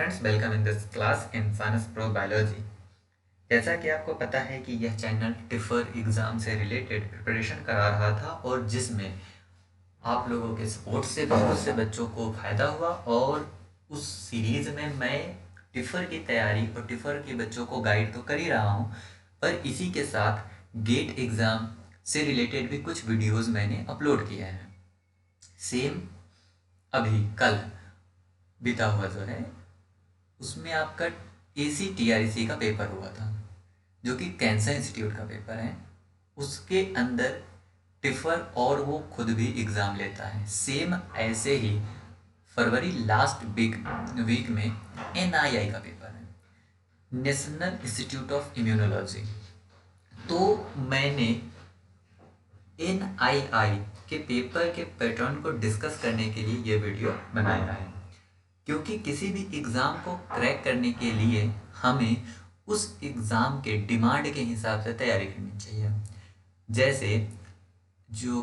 Friends, welcome in this class in science pro biology. जैसा कि आपको पता है कि यह चैनल टिफर एग्ज़ाम से रिलेटेड प्रिपरेशन करा रहा था और जिसमें आप लोगों के सपोर्ट से बहुत से बच्चों को फ़ायदा हुआ। और उस सीरीज़ में मैं टिफर की तैयारी और टिफर के बच्चों को गाइड तो कर ही रहा हूँ, पर इसी के साथ गेट एग्ज़ाम से रिलेटेड भी कुछ वीडियोज़ मैंने अपलोड किए हैं। सेम अभी कल बीता हुआ जो है उसमें आपका ACTREC का पेपर हुआ था, जो कि कैंसर इंस्टीट्यूट का पेपर है। उसके अंदर टिफर और वो खुद भी एग्ज़ाम लेता है। सेम ऐसे ही फरवरी लास्ट वीक में NII का पेपर है, नेशनल इंस्टीट्यूट ऑफ इम्यूनोलॉजी। तो मैंने NII के पेपर के पैटर्न को डिस्कस करने के लिए ये वीडियो बनाया है, क्योंकि किसी भी एग्ज़ाम को क्रैक करने के लिए हमें उस एग्ज़ाम के डिमांड के हिसाब से तैयारी करनी चाहिए। जैसे जो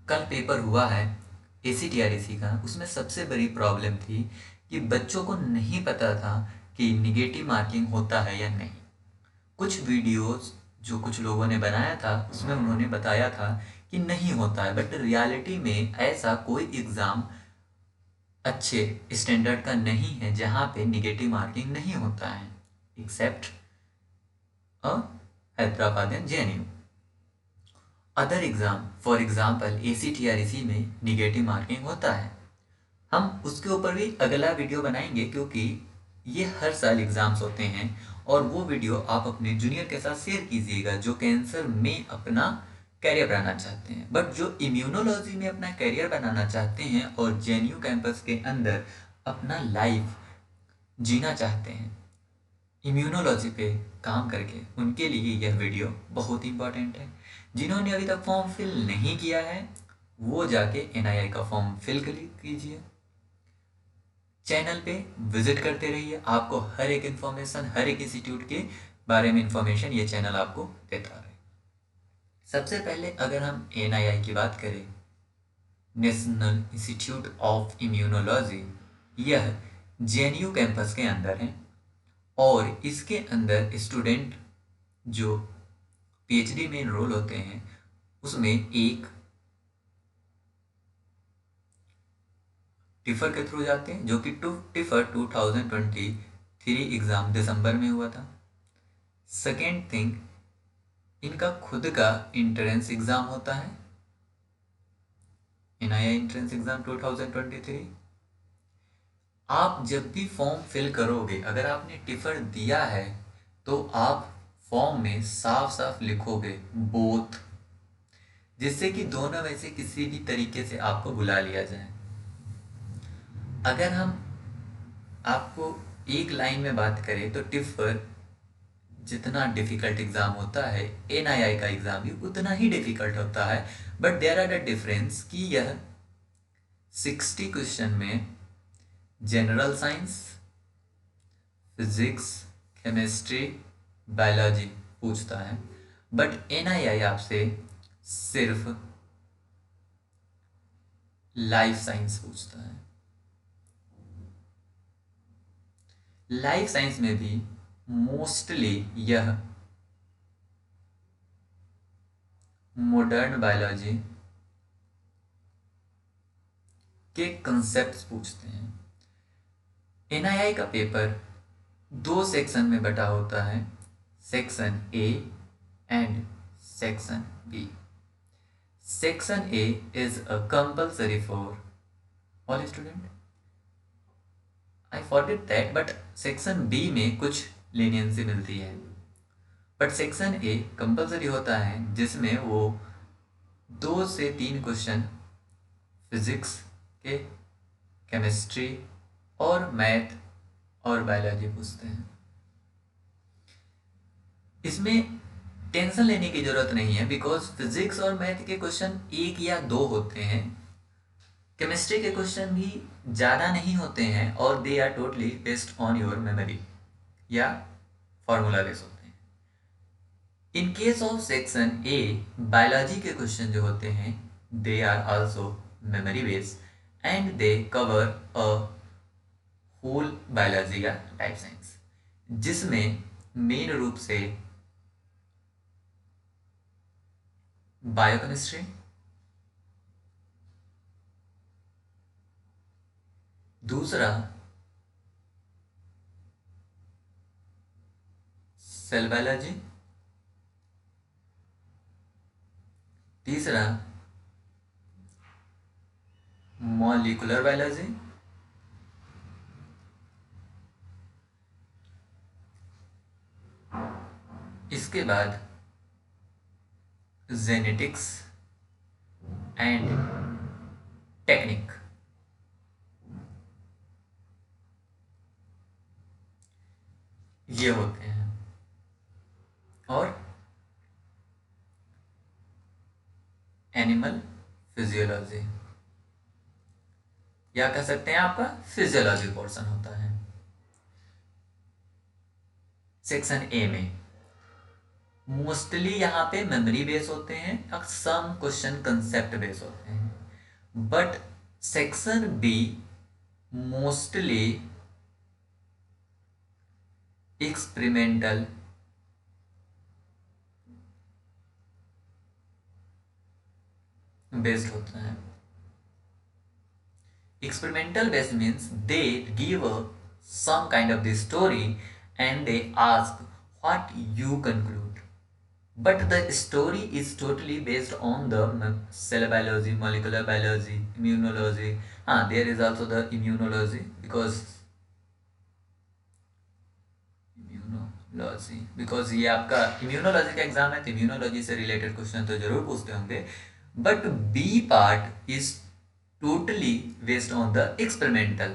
कल पेपर हुआ है ACTREC का, उसमें सबसे बड़ी प्रॉब्लम थी कि बच्चों को नहीं पता था कि निगेटिव मार्किंग होता है या नहीं। कुछ वीडियोस जो कुछ लोगों ने बनाया था उसमें उन्होंने बताया था कि नहीं होता है, बट रियलिटी में ऐसा कोई एग्ज़ाम अच्छे स्टैंडर्ड का नहीं है जहाँ पे निगेटिव मार्किंग नहीं होता है, except Hyderabad and JNU। Other exam for example ACTREC में निगेटिव मार्किंग होता है। हम उसके ऊपर भी अगला वीडियो बनाएंगे, क्योंकि ये हर साल एग्ज़ाम्स होते हैं और वो वीडियो आप अपने जूनियर के साथ शेयर कीजिएगा जो कैंसर में अपना कैरियर बनाना चाहते हैं, बट जो इम्यूनोलॉजी में अपना कैरियर बनाना चाहते हैं और JNU कैंपस के अंदर अपना लाइफ जीना चाहते हैं इम्यूनोलॉजी पे काम करके, उनके लिए यह वीडियो बहुत इंपॉर्टेंट है। जिन्होंने अभी तक फॉर्म फिल नहीं किया है वो जाके NII का फॉर्म फिल कीजिए। चैनल पे विजिट करते रहिए, आपको हर एक इन्फॉर्मेशन, हर एक इंस्टीट्यूट के बारे में इंफॉर्मेशन ये चैनल आपको देता रहे। सबसे पहले अगर हम NII की बात करें, नेशनल इंस्टीट्यूट ऑफ इम्यूनोलॉजी, यह JNU कैंपस के अंदर है और इसके अंदर स्टूडेंट जो PhD में इनरोल होते हैं उसमें एक टिफर के थ्रू जाते हैं, जो कि टिफर 2023 एग्ज़ाम दिसंबर में हुआ था। सेकेंड थिंग, इनका खुद का इंट्रेंस एग्ज़ाम होता है, NII इंट्रेंस एग्ज़ाम 2023। आप जब भी फॉर्म फिल करोगे, अगर आपने टिफर दिया है तो आप फॉर्म में साफ साफ लिखोगे बोथ, जिससे कि दोनों में से किसी भी तरीके से आपको बुला लिया जाए। अगर हम आपको एक लाइन में बात करें तो टिफर जितना डिफ़िकल्ट एग्ज़ाम होता है, NII का एग्ज़ाम भी उतना ही डिफ़िकल्ट होता है, but there are the difference कि यह 60 क्वेश्चन में general science, physics, chemistry, biology पूछता है, बट NII आपसे सिर्फ लाइफ साइंस पूछता है। लाइफ साइंस में भी मोस्टली यह मॉडर्न बायोलॉजी के कंसेप्ट्स पूछते हैं। NII का पेपर 2 सेक्शन में बटा होता है, section A and section B। Section A is a compulsory for all student, I forget that, but section B में कुछ लीनियंसी मिलती है, बट सेक्शन A कंपल्सरी होता है, जिसमें वो 2 से 3 क्वेश्चन फिजिक्स के, केमिस्ट्री और मैथ और बायोलॉजी पूछते हैं। इसमें टेंशन लेने की ज़रूरत नहीं है, बिकॉज फिजिक्स और मैथ के क्वेश्चन 1 या 2 होते हैं, केमिस्ट्री के क्वेश्चन भी ज़्यादा नहीं होते हैं और they are totally based on your memory या फॉर्मूला बेस होते हैं। In case of section A, biology के क्वेश्चन जो होते हैं they are also memory based and they cover a whole biology का टाइप साइंस, जिसमें मेन रूप से बायोकेमिस्ट्री, दूसरा सेल बायोलॉजी, तीसरा मॉलिक्यूलर बायोलॉजी, इसके बाद जेनेटिक्स एंड टेक्निक। ये होते हैं। और एनिमल फिजियोलॉजी, या कह सकते हैं आपका फिजियोलॉजी पोर्शन होता है। सेक्शन ए में मोस्टली यहाँ पे मेमोरी बेस होते हैं और सम क्वेश्चन कंसेप्ट बेस होते हैं, but section be mostly experimental based होता है। Experimental based means they give some kind of the story and they ask what you conclude, but the story is totally based on the cell biology, molecular biology, immunology. There is also the immunology, because ये आपका immunology का exam है, तो immunology से related question तो जरूर पूछते होंगे, but B part is totally based on the experimental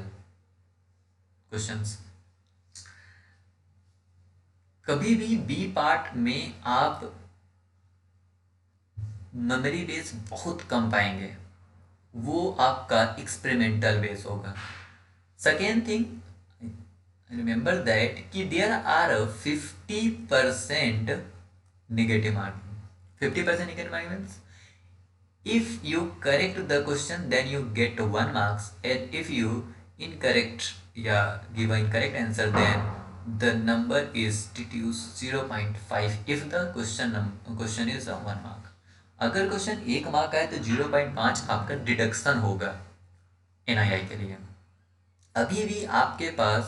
questions। कभी भी बी पार्ट में आप मेमोरी बेस बहुत कम पाएंगे, वो आपका एक्सपेरिमेंटल बेस होगा। सेकेंड थिंग, रिमेंबर दैट कि there are 50% negative marking. 50% negative marking means if you correct the question then you get 1 marks, and if you incorrect give an incorrect answer then the number is reduced 0.5 if the question is a 1 mark। अगर question 1 mark का है तो 0.5 आपका deduction होगा NII के लिए। अभी भी आपके पास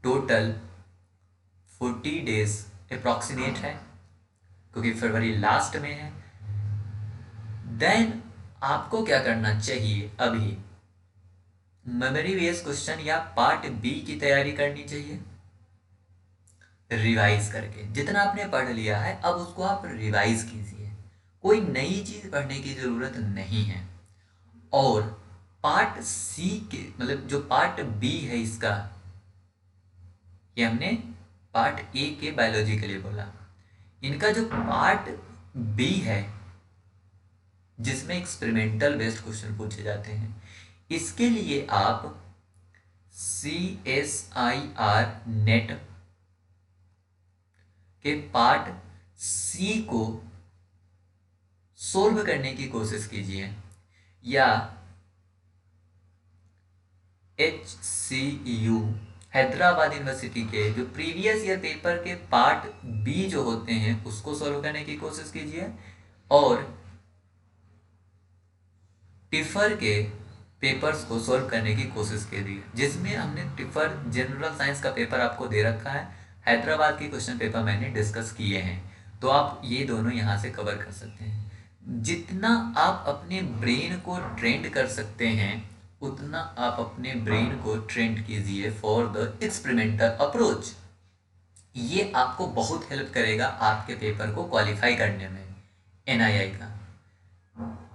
टोटल 40 डेज अप्रॉक्सीमेट है, क्योंकि फरवरी लास्ट में है। देन आपको क्या करना चाहिए, अभी मेमोरी बेस्ड क्वेश्चन या पार्ट बी की तैयारी करनी चाहिए रिवाइज करके। जितना आपने पढ़ लिया है अब उसको आप रिवाइज कीजिए, कोई नई चीज पढ़ने की जरूरत नहीं है। और पार्ट सी के मतलब जो पार्ट बी है इसका, ये हमने पार्ट ए के बायोलॉजी के लिए बोला, इनका जो पार्ट बी है जिसमें एक्सपेरिमेंटल बेस्ड क्वेश्चन पूछे जाते हैं, इसके लिए आप CSIR नेट के पार्ट सी को सोल्व करने की कोशिश कीजिए, या HCU हैदराबाद यूनिवर्सिटी के जो प्रीवियस ईयर पेपर के पार्ट बी जो होते हैं उसको सोल्व करने की कोशिश कीजिए, और टिफर के पेपर्स को सोल्व करने की कोशिश कीजिए, जिसमें हमने टिफर जनरल साइंस का पेपर आपको दे रखा है, हैदराबाद के क्वेश्चन पेपर मैंने डिस्कस किए हैं, तो आप ये दोनों यहाँ से कवर कर सकते हैं। जितना आप अपने ब्रेन को ट्रेंड कर सकते हैं उतना आप अपने ब्रेन को ट्रेंड कीजिए फॉर द एक्सपेरिमेंटल अप्रोच। ये आपको बहुत हेल्प करेगा आपके पेपर को क्वालिफाई करने में NII का।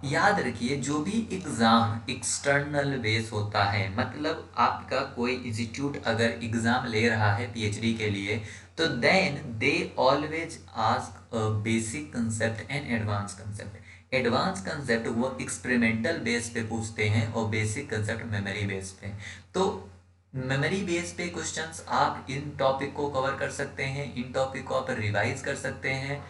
याद रखिए, जो भी एग्ज़ाम एक्सटर्नल बेस होता है, मतलब आपका कोई इंस्टीट्यूट अगर एग्ज़ाम ले रहा है PhD के लिए, तो then they always ask a basic concept and advance concept. Advance concept वो एक्सपेरिमेंटल बेस पे पूछते हैं और बेसिक कंसेप्ट मेमोरी बेस पे। तो मेमोरी बेस पे क्वेश्चंस आप इन टॉपिक को कवर कर सकते हैं, इन टॉपिक को आप रिवाइज कर सकते हैं,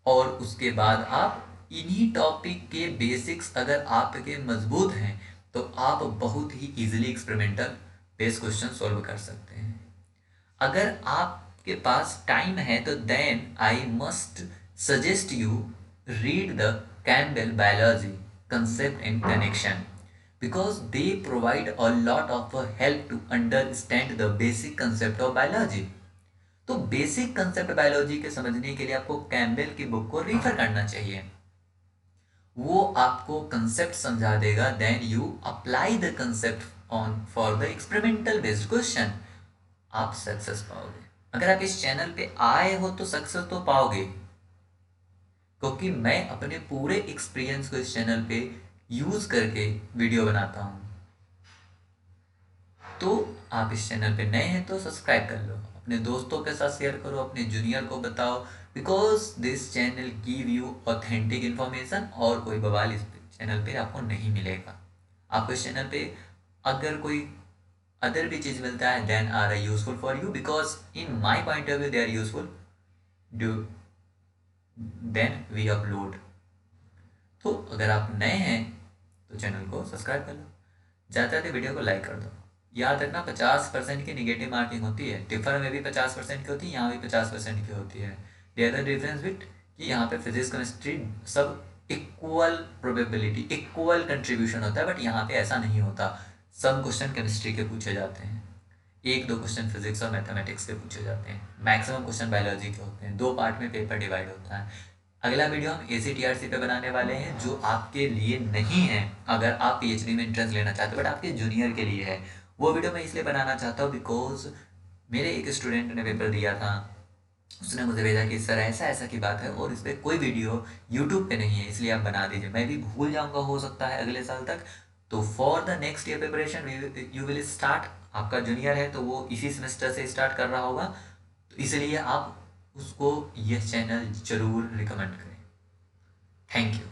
और उसके बाद आप इन्हीं टॉपिक के बेसिक्स अगर आपके मजबूत हैं तो आप बहुत ही easily experimental based question solve कर सकते हैं। अगर आपके पास टाइम है तो then I must suggest you read the Campbell biology concept and connection because they provide a lot of help to understand the basic concept of biology। तो basic concept biology के समझने के लिए आपको कैम्बेल की book को refer करना चाहिए। वो आपको कंसेप्ट समझा देगा, then you apply the concept on for the experimental based question, आप सक्सेस पाओगे। अगर आप इस चैनल पे आए हो तो सक्सेस तो पाओगे, क्योंकि मैं अपने पूरे एक्सपीरियंस को इस चैनल पे यूज करके वीडियो बनाता हूँ। तो आप इस चैनल पे नए हैं तो सब्सक्राइब कर लो, अपने दोस्तों के साथ शेयर करो, अपने जूनियर को बताओ, because this channel give you authentic information और कोई बवाल इस चैनल पे आपको नहीं मिलेगा। आपको इस चैनल पे अगर कोई अदर भी चीज़ मिलता है then are useful for you, because in my point of view they are useful do then we upload. तो अगर आप नए हैं तो चैनल को सब्सक्राइब कर लो, ज़्यादा वीडियो को लाइक कर दो। याद रखना 50% की निगेटिव मार्किंग होती है, टिफर में भी 50% की होती है, यहाँ भी 50% की होती है। द अदर डिफरेंस विथ कि यहाँ पे फिजिक्स केमिस्ट्री सब इक्वल प्रोबेबिलिटी इक्वल कंट्रीब्यूशन होता है, बट यहाँ पे ऐसा नहीं होता। सब क्वेश्चन केमिस्ट्री के पूछे जाते हैं, 1-2 क्वेश्चन फिजिक्स और मैथमेटिक्स के पूछे जाते हैं, मैक्सिमम क्वेश्चन बायोलॉजी के होते हैं। 2 पार्ट में पेपर डिवाइड होता है। अगला वीडियो हम ACTRC पे बनाने वाले हैं, जो आपके लिए नहीं है अगर आप PhD में एंट्रेंस लेना चाहते हो, बट आपके जूनियर के लिए है। वो वीडियो मैं इसलिए बनाना चाहता हूँ बिकॉज मेरे एक स्टूडेंट ने पेपर दिया था, उसने मुझे भेजा कि सर ऐसा ऐसा की बात है और इस पर कोई वीडियो यूट्यूब पे नहीं है, इसलिए आप बना दीजिए। मैं भी भूल जाऊँगा हो सकता है अगले साल तक। तो for the next year preparation you will start, आपका जूनियर है तो वो इसी सेमेस्टर से स्टार्ट कर रहा होगा, तो इसलिए आप उसको यह चैनल जरूर रिकमेंड करें। Thank you.